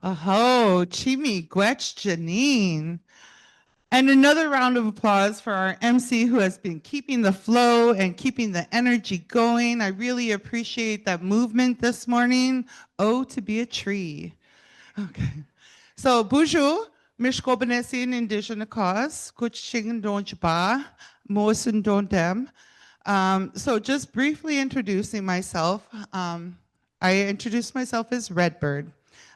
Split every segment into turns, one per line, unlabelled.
Aho, Chimi, Gwetch, Janine. And another round of applause for our MC who has been keeping the flow and keeping the energy going. I really appreciate that movement this morning. Oh, to be a tree. Okay. So, bonjour, Mishkobanesin Indigenous Cause, Kuching Donjba, Mosin Dondem. So, just briefly introducing myself, I introduced myself as Redbird.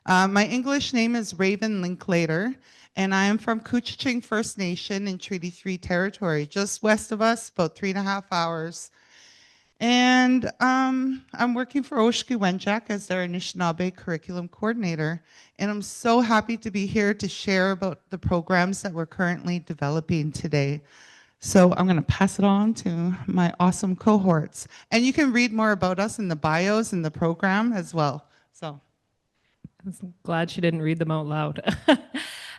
My English name is Ravin Linklater, and I am from Couchiching First Nation in Treaty 3 territory, just west of us, about 3.5 hours. And I'm working for Oshki-Wenjack as their Anishinaabe curriculum coordinator. And I'm so happy to be here to share about the programs that we're currently developing today. So I'm going to pass it on to my awesome cohorts. And you can read more about us in the bios in the program as well. So.
I'm glad she didn't read them out loud.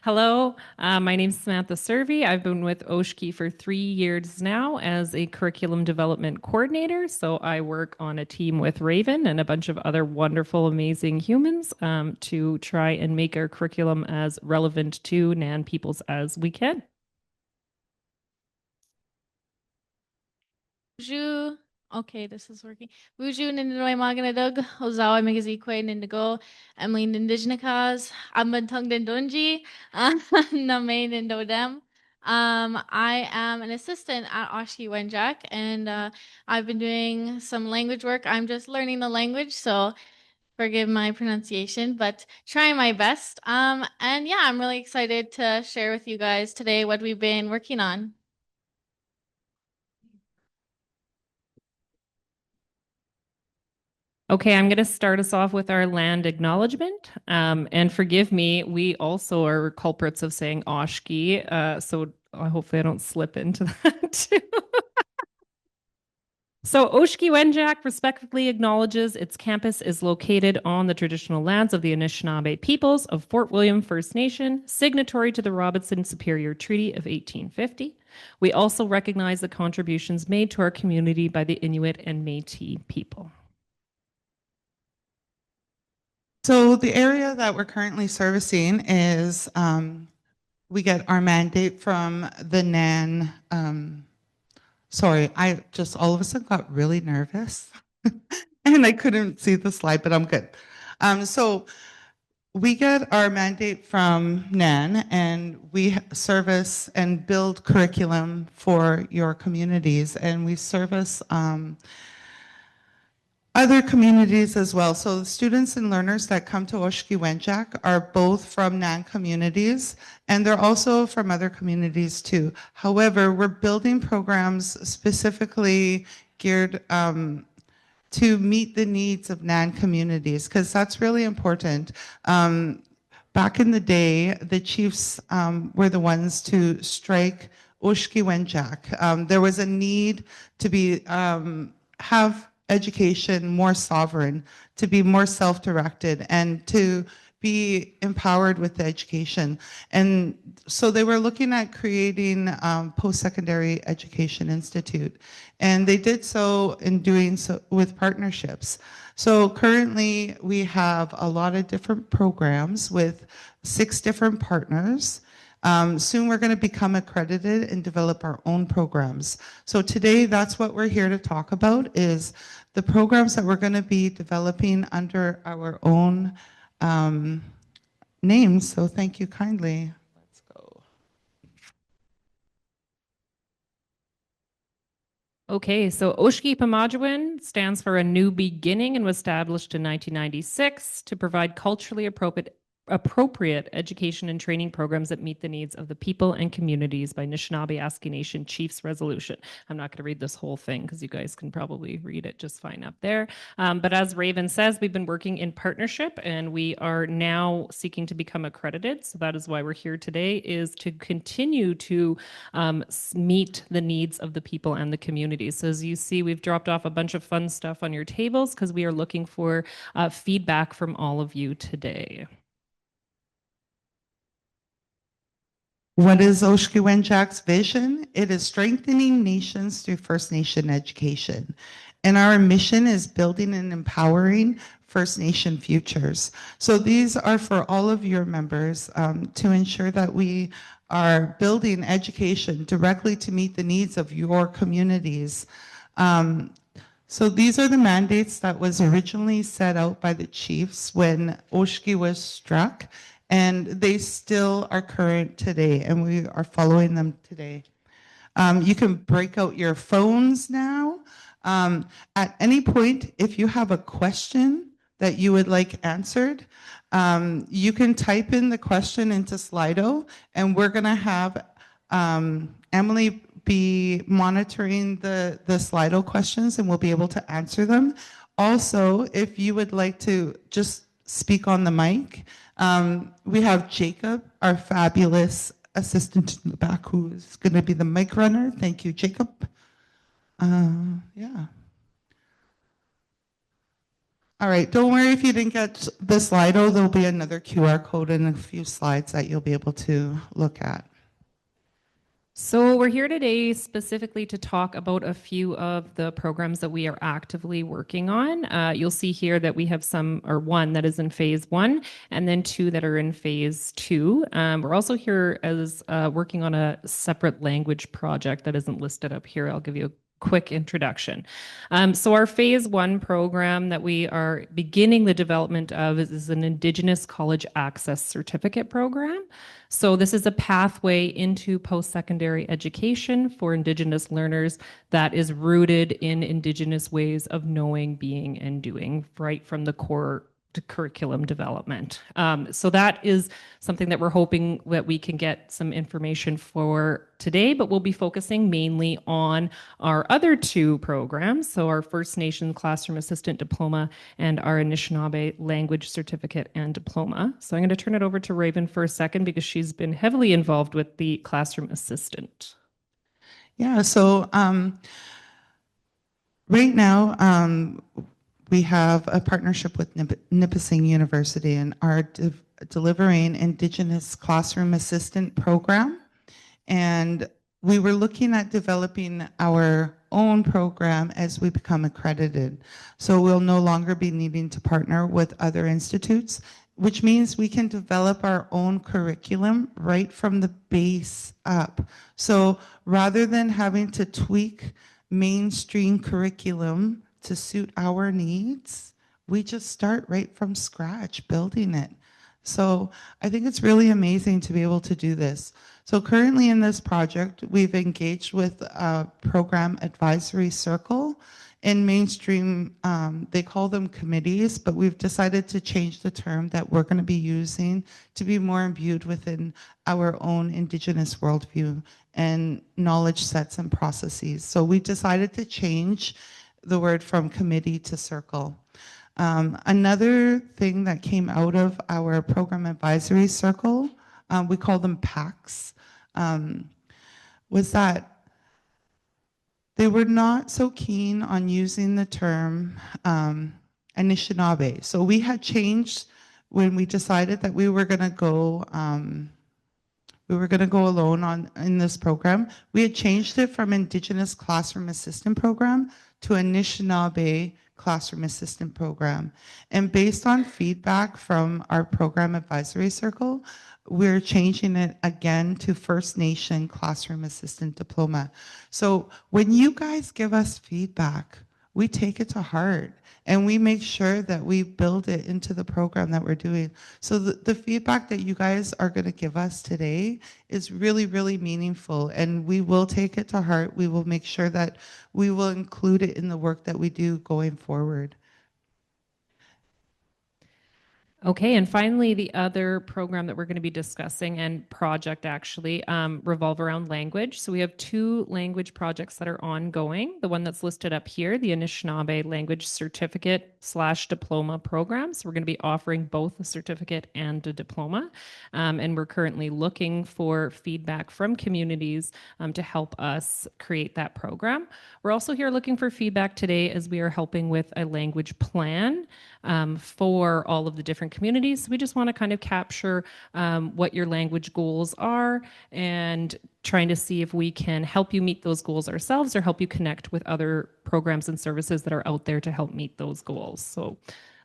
Hello, my name is Samantha Servi. I've been with Oshki for 3 years now as a curriculum development coordinator. So I work on a team with Ravin and a bunch of other wonderful, amazing humans to try and make our curriculum as relevant to Nan peoples as we can.
Bonjour. Okay, this is working. Bonjour, Nindinoy Maganadug, Ozawa Megazikwe Nindigo, Emily Nindijnakas, Ambantung Dindunji, Name Nindodem. I am an assistant at Oshki-Wenjack, and I've been doing some language work. I'm just learning the language, so forgive my pronunciation, but trying my best. And yeah, I'm really excited to share with you guys today what we've been working on.
Okay, I'm going to start us off with our land acknowledgement. And forgive me, we also are culprits of saying Oshki, so hopefully I don't slip into that too. So Oshki-Wenjack respectfully acknowledges its campus is located on the traditional lands of the Anishinaabe peoples of Fort William First Nation, signatory to the Robinson Superior Treaty of 1850. We also recognize the contributions made to our community by the Inuit and Métis people.
So the area that we're currently servicing is, we get our mandate from the NAN. Sorry, I just all of a sudden got really nervous and I couldn't see the slide, but I'm good. So we get our mandate from NAN and we service and build curriculum for your communities, and we service other communities as well. So the students and learners that come to Oshki-Wenjack are both from NAN communities, and they're also from other communities too. However, we're building programs specifically geared to meet the needs of NAN communities, because that's really important. Back in the day, the chiefs were the ones to strike Oshki-Wenjack. There was a need to be have education more sovereign, to be more self-directed, and to be empowered with the education. And so they were looking at creating post-secondary education institute, and they did so in doing so with partnerships. So currently we have a lot of different programs with 6 different partners. Soon we're going to become accredited and develop our own programs. So today that's what we're here to talk about, is the programs that we're going to be developing under our own names. So thank you kindly. Let's go.
Okay, so Oshki-Wenjack stands for a new beginning and was established in 1996 to provide culturally appropriate education and training programs that meet the needs of the people and communities by Anishinaabe Aski Nation Chiefs Resolution. I'm not going to read this whole thing because you guys can probably read it just fine up there. But as Ravin says, we've been working in partnership and we are now seeking to become accredited. So that is why we're here today, is to continue to meet the needs of the people and the communities. So as you see, we've dropped off a bunch of fun stuff on your tables because we are looking for feedback from all of you today.
What is Oshki-Wenjack's vision? It is strengthening nations through First Nation education. And our mission is building and empowering First Nation futures. So these are for all of your members to ensure that we are building education directly to meet the needs of your communities. So these are the mandates that was originally set out by the chiefs when Oshki was struck, and they still are current today, and we are following them today. You can break out your phones now. At any point, if you have a question that you would like answered, you can type in the question into Slido, and we're going to have Emily be monitoring the Slido questions, and we'll be able to answer them. Also, if you would like to just speak on the mic, we have Jacob, our fabulous assistant in the back, who is going to be the mic runner. Thank you, Jacob. Yeah. All right, don't worry if you didn't get the Slido. There'll be another QR code and a few slides that you'll be able to look at.
So we're here today specifically to talk about a few of the programs that we are actively working on. You'll see here that we have one that is in phase 1 and then 2 that are in phase 2. We're also here as working on a separate language project that isn't listed up here. I'll give you a quick introduction. So our phase 1 program that we are beginning the development of is an Indigenous College Access Certificate program. So this is a pathway into post-secondary education for Indigenous learners that is rooted in Indigenous ways of knowing, being, and doing, right from the core to curriculum development. So that is something that we're hoping that we can get some information for today, but we'll be focusing mainly on our other 2 programs. So our First Nation Classroom Assistant Diploma and our Anishinaabe Language Certificate and Diploma. So I'm going to turn it over to Ravin for a second because she's been heavily involved with the Classroom Assistant.
Yeah, so right now, we have a partnership with Nipissing University and are delivering Indigenous Classroom Assistant program. And we were looking at developing our own program as we become accredited. So we'll no longer be needing to partner with other institutes, which means we can develop our own curriculum right from the base up. So rather than having to tweak mainstream curriculum to suit our needs, we just start right from scratch building it. So I think it's really amazing to be able to do this. So currently in this project, we've engaged with a program advisory circle. In mainstream, they call them committees, but we've decided to change the term that we're going to be using to be more imbued within our own Indigenous worldview and knowledge sets and processes. So we decided to change the word from committee to circle. Another thing that came out of our program advisory circle, we call them PACs, was that they were not so keen on using the term Anishinaabe. So we had changed when we decided that we were going to go alone in this program. We had changed it from Indigenous Classroom Assistant Program to Anishinaabe Classroom Assistant Program. And based on feedback from our program advisory circle, we're changing it again to First Nation Classroom Assistant Diploma. So when you guys give us feedback, we take it to heart and we make sure that we build it into the program that we're doing. So the feedback that you guys are going to give us today is really, really meaningful, and we will take it to heart. We will make sure that we will include it in the work that we do going forward.
Okay, and finally, the other program that we're going to be discussing and project actually revolve around language. So we have 2 language projects that are ongoing. The one that's listed up here, the Anishinaabe Language Certificate/Diploma program. So we're going to be offering both a certificate and a diploma. And we're currently looking for feedback from communities to help us create that program. We're also here looking for feedback today as we are helping with a language plan. for all of the different communities. So we just want to kind of capture what your language goals are and trying to see if we can help you meet those goals ourselves or help you connect with other programs and services that are out there to help meet those goals. So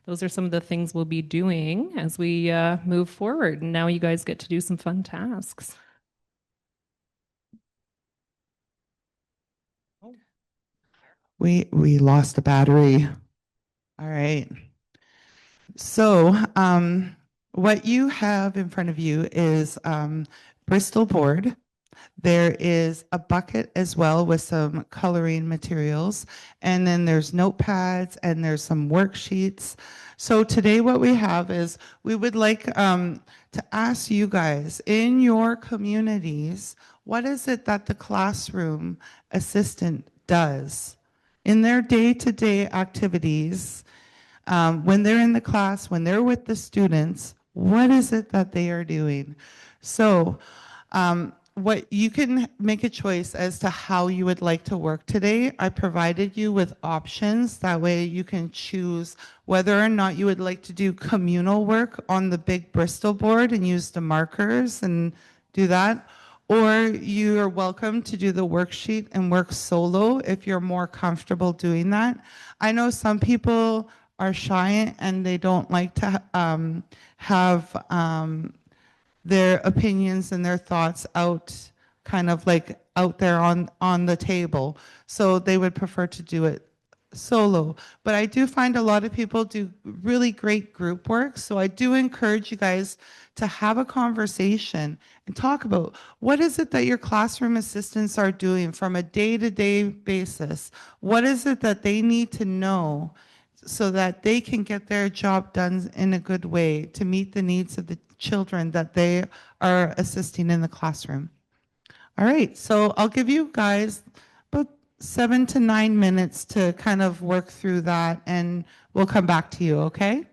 those are some of the things we'll be doing as we move forward. And now you guys get to do some fun tasks.
We lost the battery. All right. So, what you have in front of you is Bristol board. There is a bucket as well with some coloring materials, and then there's notepads and there's some worksheets. So today what we have is we would like to ask you guys in your communities, what is it that the classroom assistant does in their day-to-day activities? When they're in the class, when they're with the students, what is it that they are doing? So what you can make a choice as to how you would like to work today. I provided you with options. That way you can choose whether or not you would like to do communal work on the big Bristol board and use the markers and do that. Or you are welcome to do the worksheet and work solo if you're more comfortable doing that. I know some people are shy and they don't like to have their opinions and their thoughts out, kind of like out there on the table. So they would prefer to do it solo. But I do find a lot of people do really great group work. So I do encourage you guys to have a conversation and talk about what is it that your classroom assistants are doing from a day-to-day basis. What is it that they need to know so that they can get their job done in a good way to meet the needs of the children that they are assisting in the classroom. All right, so I'll give you guys about 7 to 9 minutes to kind of work through that, and we'll come back to you, okay?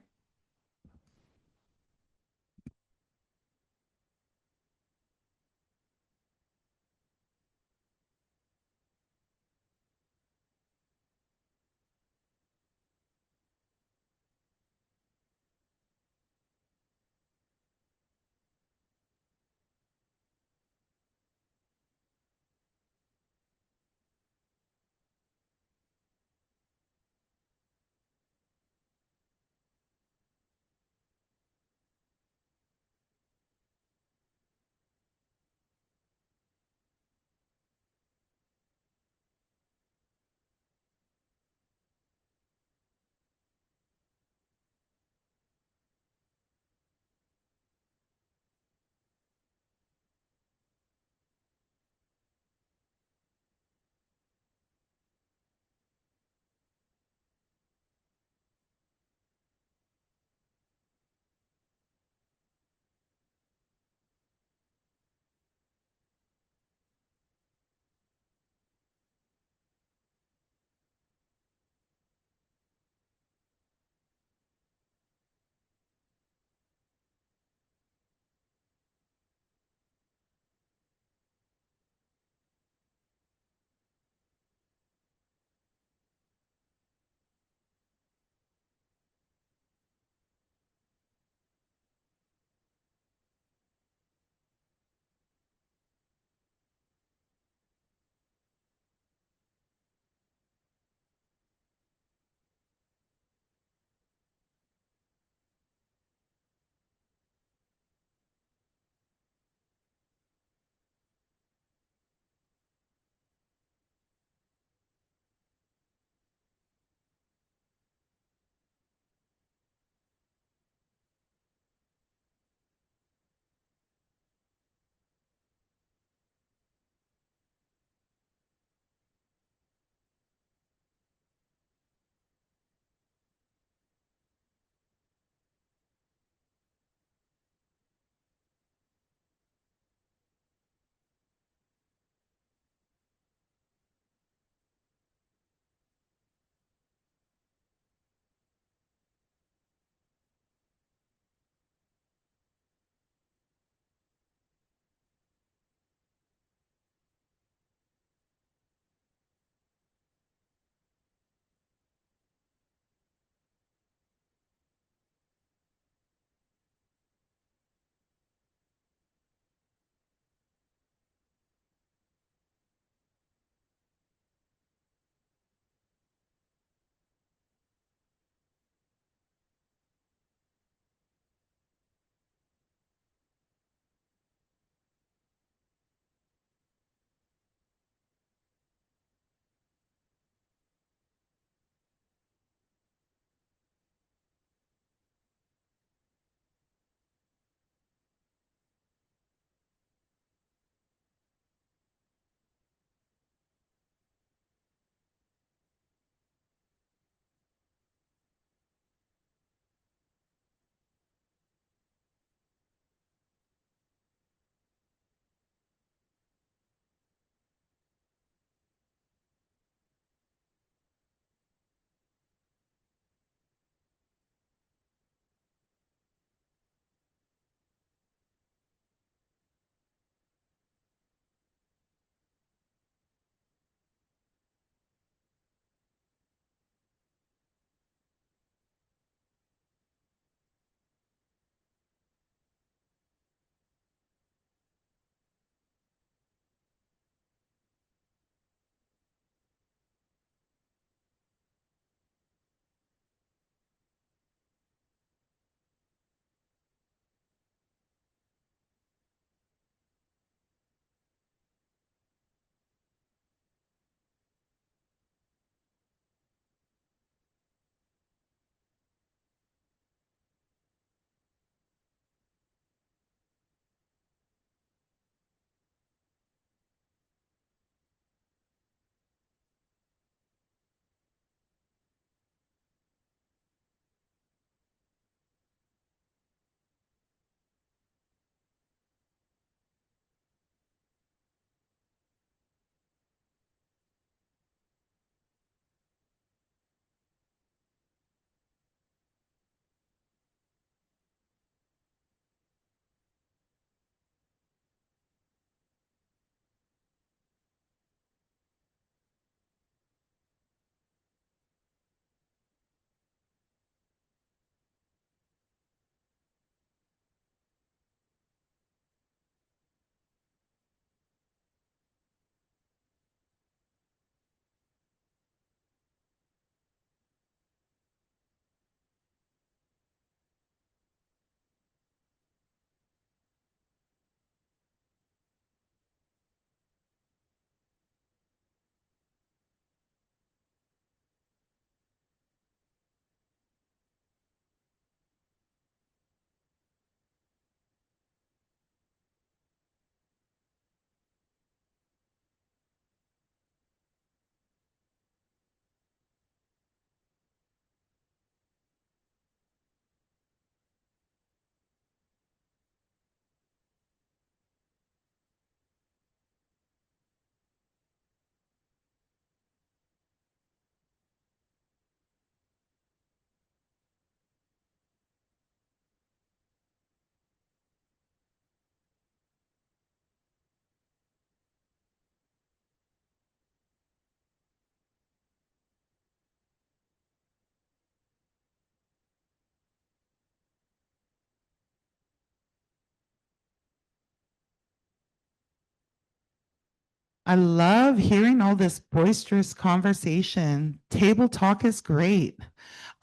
I love hearing all this boisterous conversation. Table talk is great.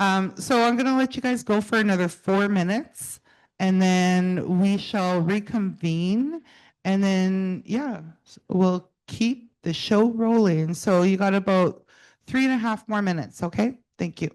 So I'm going to let you guys go for another 4 minutes and then we shall reconvene. And then, yeah, we'll keep the show rolling. So you got about 3.5 more minutes. Okay. Thank you.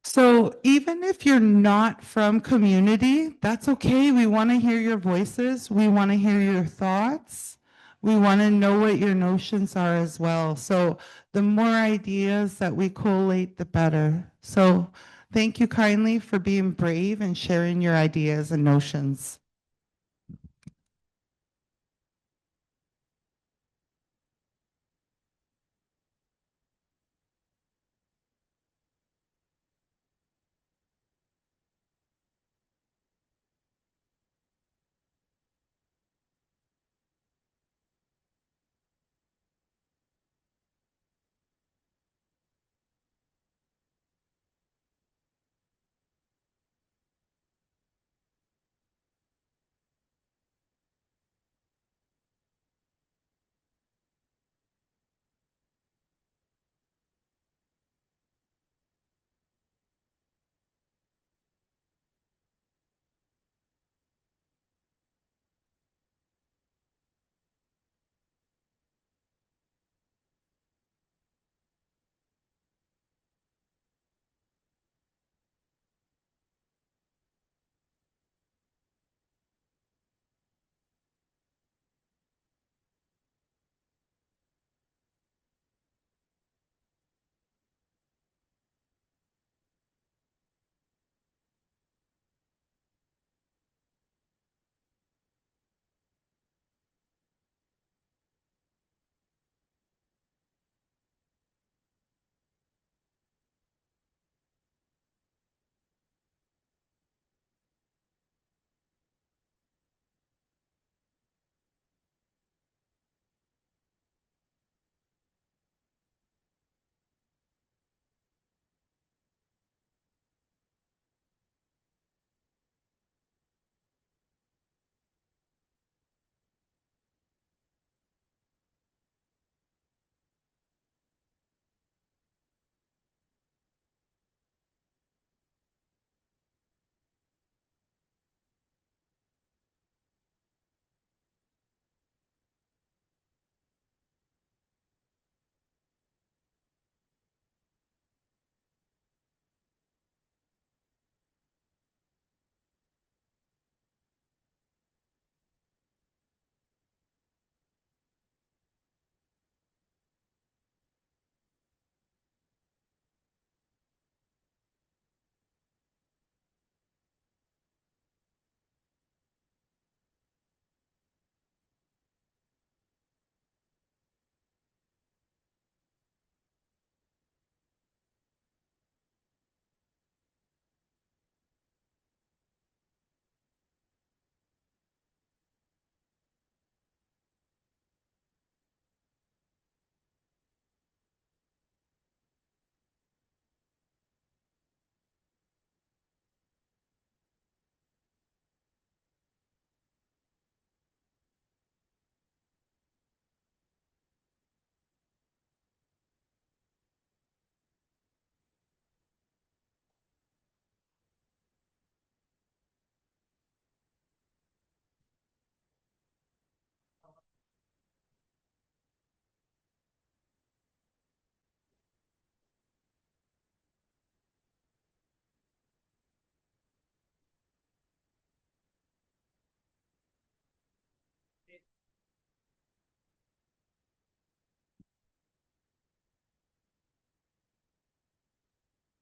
So even if you're not from community, that's okay. We want to hear your voices. We want to hear your thoughts. We want to know what your notions are as well. So the more ideas that we collate, the better. So thank you kindly for being brave and sharing your ideas and notions.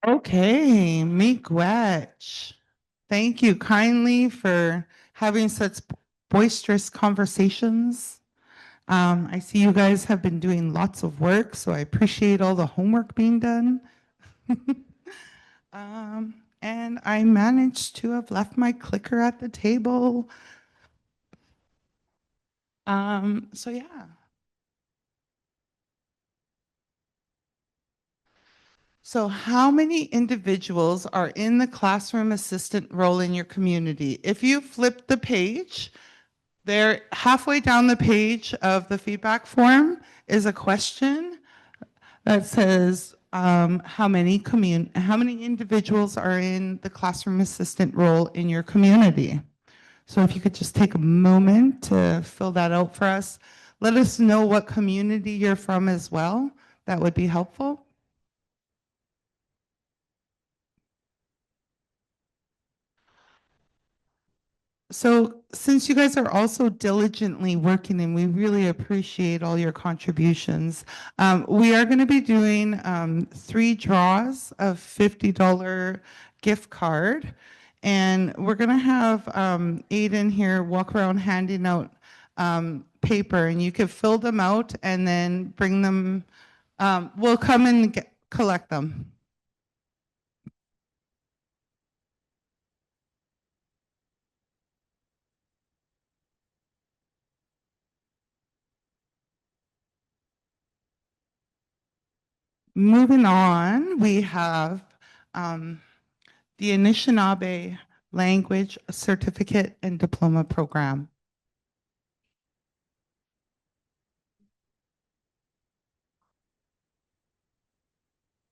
Okay, miigwech. Thank you kindly for having such boisterous conversations. I see you guys have been doing lots of work, so I appreciate all the homework being done. And I managed to have left my clicker at the table. So yeah. So how many individuals are in the classroom assistant role in your community? If you flip the page, there halfway down the page of the feedback form is a question that says how many individuals are in the classroom assistant role in your community? So if you could just take a moment to fill that out for us. Let us know what community you're from as well. That would be helpful. So since you guys are also diligently working and we really appreciate all your contributions, we are going to be doing 3 draws of $50 gift card. And we're going to have Aiden here walk around handing out paper, and you can fill them out and then bring them. We'll come and collect them. Moving on, we have the Anishinaabe Language Certificate and Diploma Program.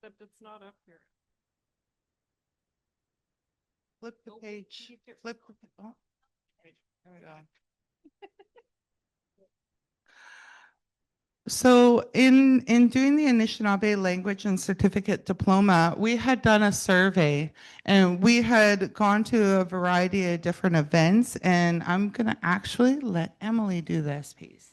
But it's not up here.
Flip the page. Flip. Oh, there we go. So in doing the Anishinaabe Language and Certificate Diploma, we had done a survey and we had gone to a variety of different events, and I'm going to actually let Emily do this piece.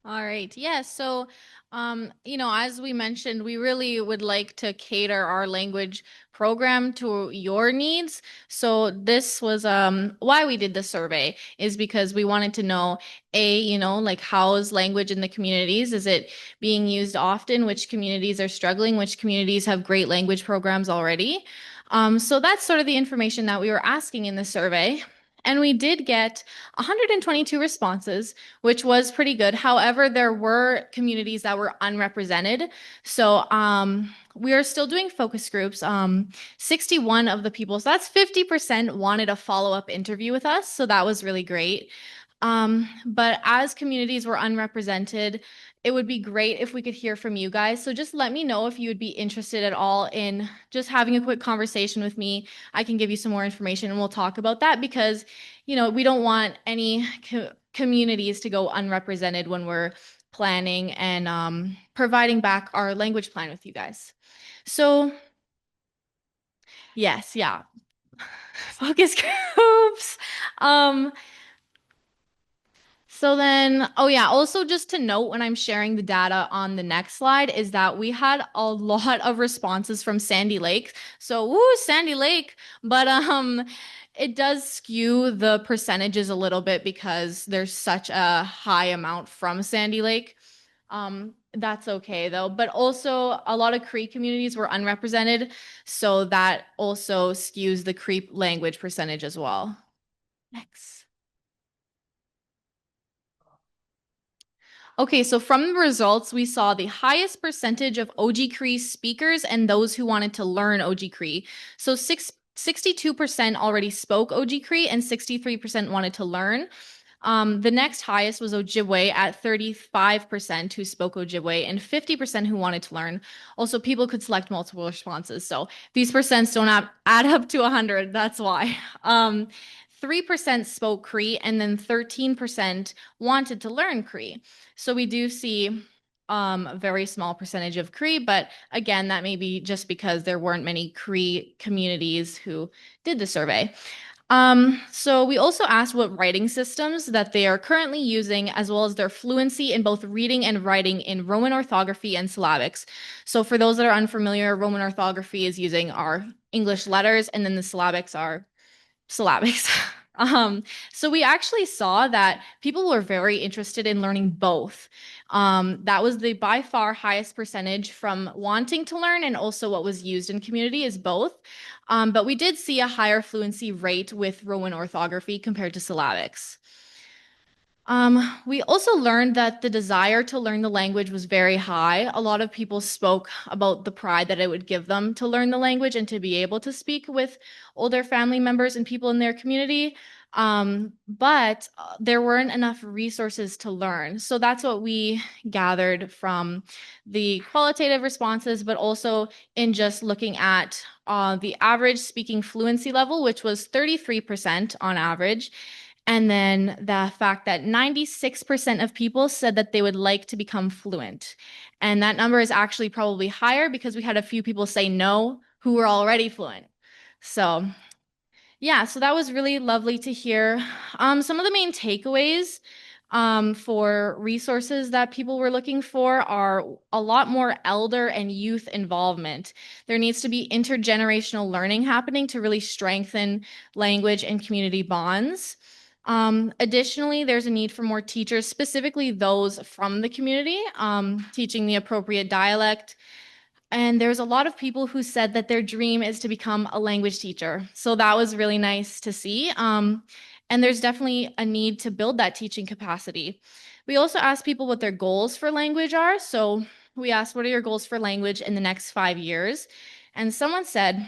All right. Yes. So, as we mentioned, we really would like to cater our language program to your needs. So this was why we did the survey, is because we wanted to know, like, how is language in the communities? Is it being used often? Which communities are struggling? Which communities have great language programs already? So that's sort of the information that we were asking in the survey. And we did get 122 responses, which was pretty good. However, there were communities that were unrepresented. So we are still doing focus groups. 61 of the people, so that's 50%, wanted a follow-up interview with us. So that was really great. But as communities were unrepresented, it would be great if we could hear from you guys. So just let me know if you would be interested at all in just having a quick conversation with me. I can give you some more information and we'll talk about that, because, we don't want any communities to go unrepresented when we're planning and providing back our language plan with you guys. So yes, yeah. Focus groups. So then, oh yeah, also just to note when I'm sharing the data on the next slide is that we had a lot of responses from Sandy Lake. So, woo, Sandy Lake, but it does skew the percentages a little bit because there's such a high amount from Sandy Lake. That's okay though, but also a lot of Cree communities were unrepresented, so that also skews the Cree language percentage as well. Next. Okay, so from the results, we saw the highest percentage of OG Cree speakers and those who wanted to learn OG Cree. So 62% already spoke OG Cree and 63% wanted to learn. The next highest was Ojibwe at 35% who spoke Ojibwe and 50% who wanted to learn. Also, people could select multiple responses. So these percents don't add up to 100. That's why. 3% spoke Cree and then 13% wanted to learn Cree. So we do see a very small percentage of Cree, but again, that may be just because there weren't many Cree communities who did the survey. So we also asked what writing systems that they are currently using, as well as their fluency in both reading and writing in Roman orthography and syllabics. So for those that are unfamiliar, Roman orthography is using our English letters, and then the syllabics are syllabics. So we actually saw that people were very interested in learning both. That was the by far highest percentage from wanting to learn, and also what was used in community is both. But we did see a higher fluency rate with Roman orthography compared to syllabics. We also learned that the desire to learn the language was very high. A lot of people spoke about the pride that it would give them to learn the language and to be able to speak with older family members and people in their community. But there weren't enough resources to learn. So that's what we gathered from the qualitative responses, but also in just looking at the average speaking fluency level, which was 33% on average. And then the fact that 96% of people said that they would like to become fluent. And that number is actually probably higher because we had a few people say no who were already fluent. So, yeah, so that was really lovely to hear. Some of the main takeaways for resources that people were looking for are a lot more elder and youth involvement. There needs to be intergenerational learning happening to really strengthen language and community bonds. Additionally, there's a need for more teachers, specifically those from the community, teaching the appropriate dialect. And there's a lot of people who said that their dream is to become a language teacher. So that was really nice to see. And there's definitely a need to build that teaching capacity. We also asked people what their goals for language are. So we asked, what are your goals for language in the next 5 years? And someone said,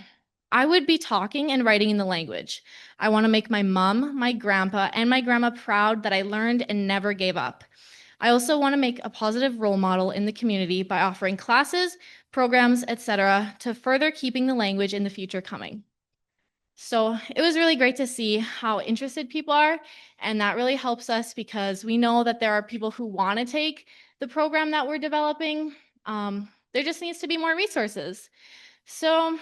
I would be talking and writing in the language. I want to make my mom, my grandpa, and my grandma proud that I learned and never gave up. I also want to make a positive role model in the community by offering classes, programs, etc., to further keeping the language in the future coming. So it was really great to see how interested people are, and that really helps us because we know that there are people who want to take the program that we're developing. There just needs to be more resources. So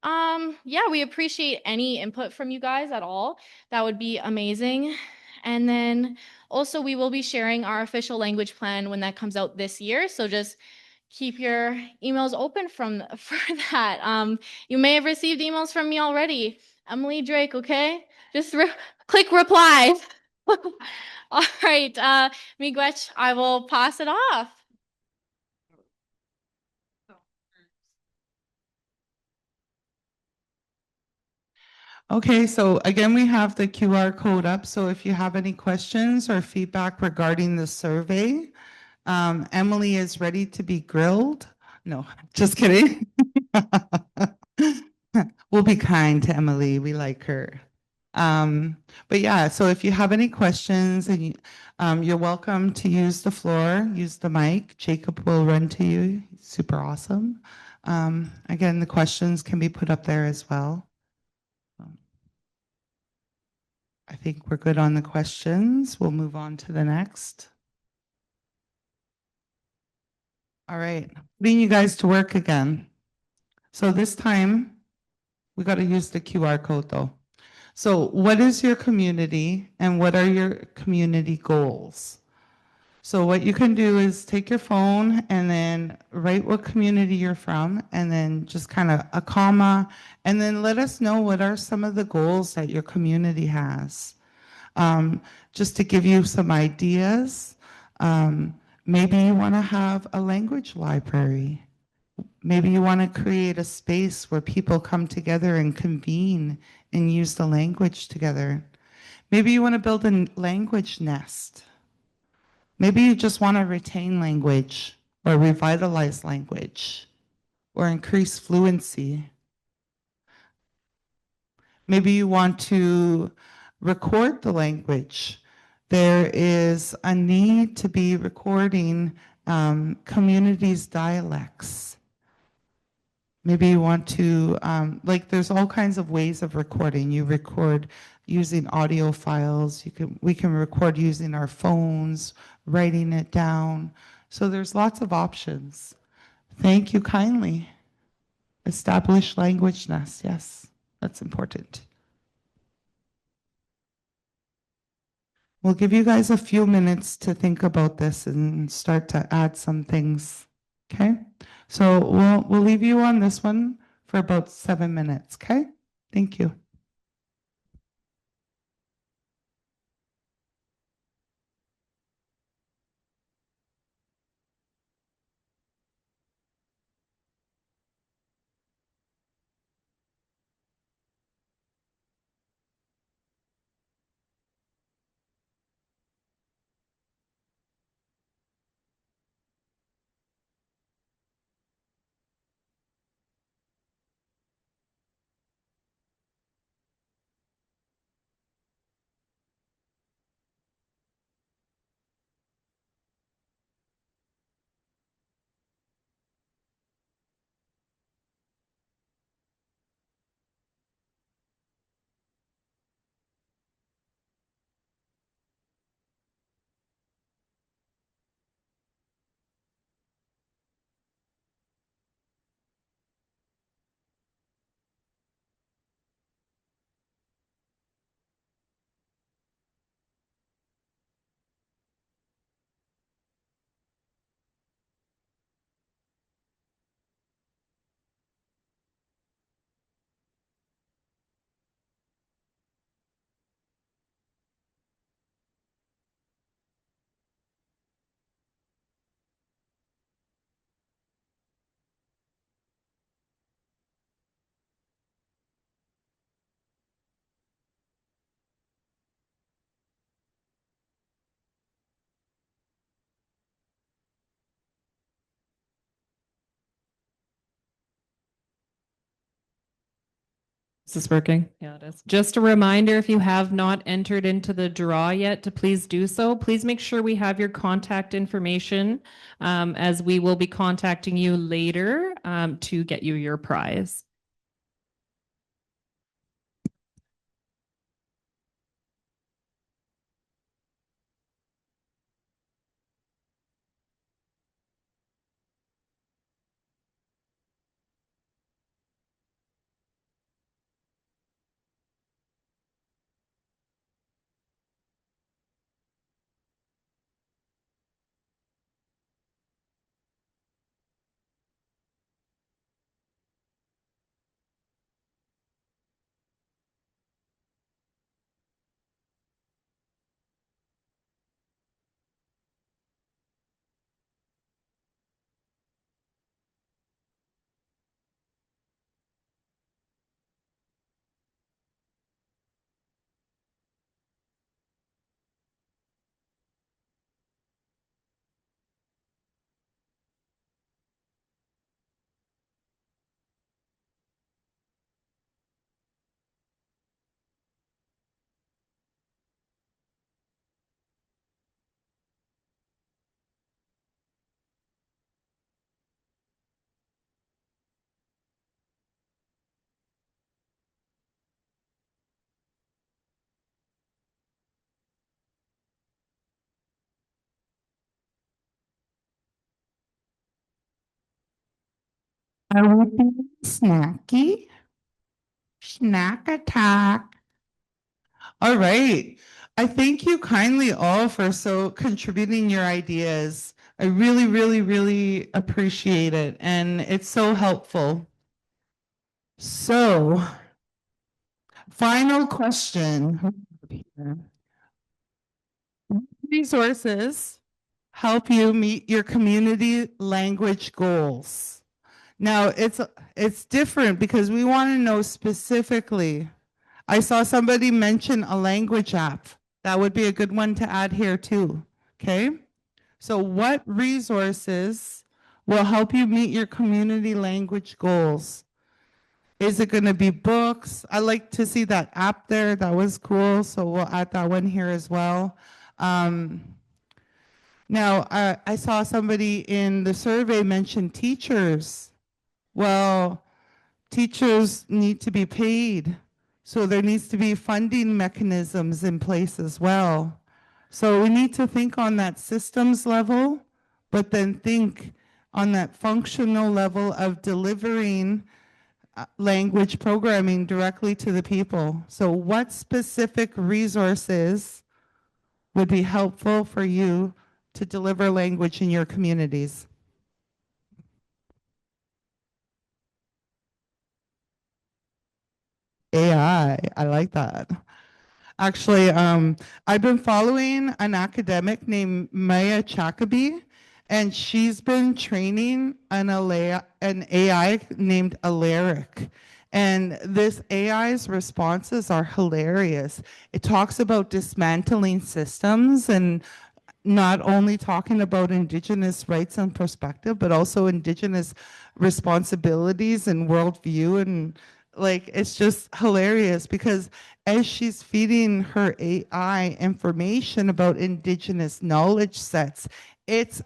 yeah, we appreciate any input from you guys at all. That would be amazing. And then also we will be sharing our official language plan when that comes out this year. So just keep your emails open for that. You may have received emails from me already. Emily Drake, okay? Just click reply. All right, Miigwech, I will pass it off.
Okay, so again, we have the QR code up. So if you have any questions or feedback regarding the survey, Emily is ready to be grilled. No, just kidding. We'll be kind to Emily. We like her. But yeah, so if you have any questions, and you're welcome to use the floor, use the mic. Jacob will run to you. He's super awesome. Again, the questions can be put up there as well. I think we're good on the questions. We'll move on to the next. All right, putting you guys to work again. So this time, we got to use the QR code though. So what is your community and what are your community goals? So what you can do is take your phone and then write what community you're from and then just kind of a comma and then let us know what are some of the goals that your community has. Just to give you some ideas, maybe you want to have a language library. Maybe you want to create a space where people come together and convene and use the language together. Maybe you want to build a language nest. Maybe you just want to retain language or revitalize language or increase fluency. Maybe you want to record the language. There is a need to be recording communities' dialects. Maybe you want to, like there's all kinds of ways of recording. You record using audio files. We can record using our phones, writing it down. So there's lots of options. Thank you kindly. Establish language nests. Yes, that's important. We'll give you guys a few minutes to think about this and start to add some things. Okay? So we'll leave you on this one for about 7 minutes. Okay? Thank you.
Is this working? Yeah, it is. Just a reminder, if you have not entered into the draw yet, to please do so. Please make sure we have your contact information, as we will be contacting you later to get you your prize.
Are we being snacky? Snack attack. All right. I thank you kindly all for contributing your ideas. I really, really, really appreciate it. And it's so helpful. So, final question. Resources help you meet your community language goals. Now, it's different because we want to know specifically. I saw somebody mention a language app. That would be a good one to add here too. Okay? So what resources will help you meet your community language goals? Is it going to be books? I like to see that app there. That was cool. So we'll add that one here as well. Now, I saw somebody in the survey mention teachers. Well, teachers need to be paid. So there needs to be funding mechanisms in place as well. So we need to think on that systems level, but then think on that functional level of delivering language programming directly to the people. So what specific resources would be helpful for you to deliver language in your communities? I like that. Actually, I've been following an academic named Maya Chakabi, and she's been training an AI named Alaric. And this AI's responses are hilarious. It talks about dismantling systems and not only talking about Indigenous rights and perspective, but also Indigenous responsibilities and worldview. And like, it's just hilarious because as she's feeding her AI information about Indigenous knowledge sets, it's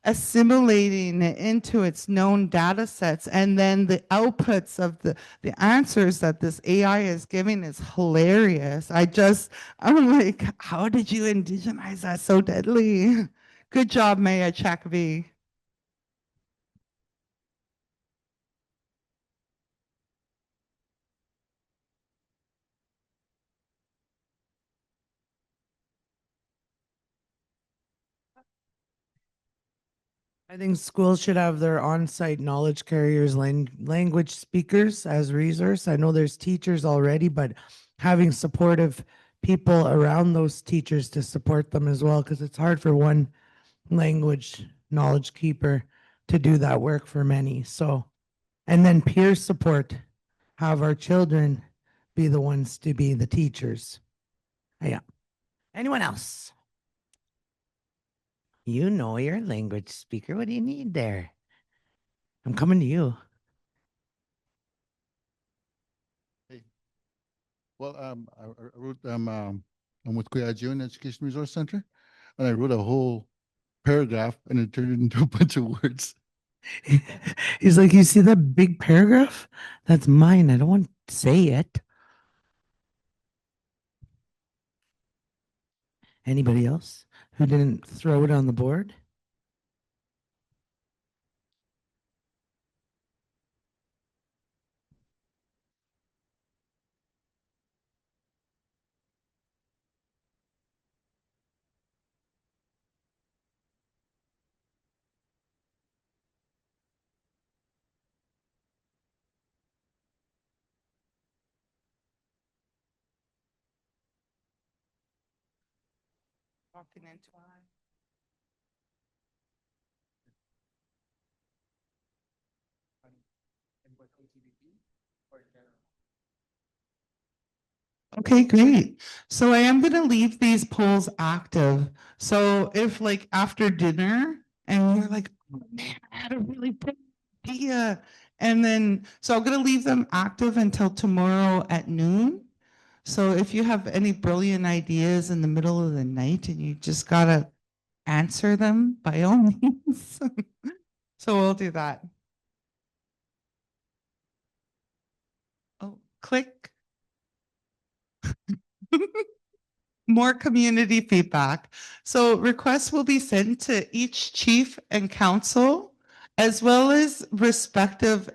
assimilating it into its known data sets. And then the outputs of the answers that this AI is giving is hilarious. I'm like, how did you indigenize that so deadly? Good job, Maya Chakvi.
I think schools should have their on-site knowledge carriers, language speakers as resource. I know there's teachers already, but having supportive people around those teachers to support them as well, because it's hard for one language knowledge keeper to do that work for many. So, and then peer support, have our children be the ones to be the teachers. Yeah. Anyone else? You know your language speaker. What do you need there? I'm coming to you.
Well, I wrote, I'm with Kuya June Education Resource Center, and I wrote a whole paragraph and it turned into a bunch of words.
He's like, you see that big paragraph? That's mine. I don't want to say it. Anybody else who didn't throw it on the board?
Walking into Okay, great. So I am going to leave these polls active. So if like after dinner and you're like, oh man, I had a really good idea. And then, so I'm going to leave them active until tomorrow at noon. So if you have any brilliant ideas in the middle of the night and you just got to answer them, by all means. So we'll do that. Oh, click. More community feedback. So requests will be sent to each chief and council, as well as respective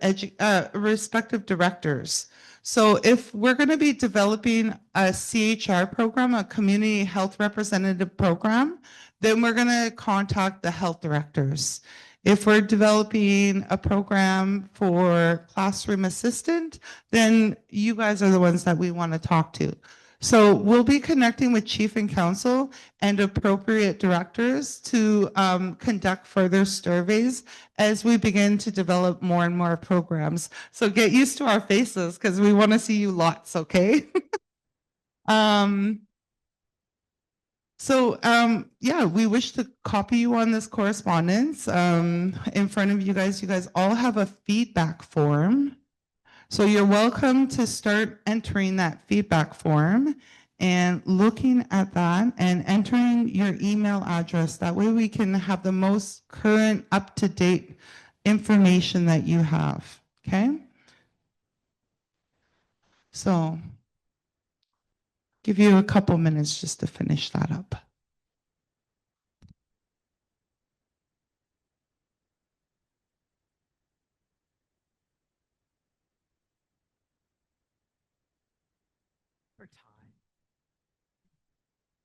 directors. So if we're going to be developing a CHR program, a community health representative program, then we're going to contact the health directors. If we're developing a program for classroom assistant, then you guys are the ones that we want to talk to. So we'll be connecting with chief and council and appropriate directors to conduct further surveys as we begin to develop more and more programs. So get used to our faces because we want to see you lots, okay? Yeah, we wish to copy you on this correspondence in front of you guys. You guys all have a feedback form. So you're welcome to start entering that feedback form and looking at that and entering your email address. That way we can have the most current up-to-date information that you have, okay? So give you a couple minutes just to finish that up.
For time.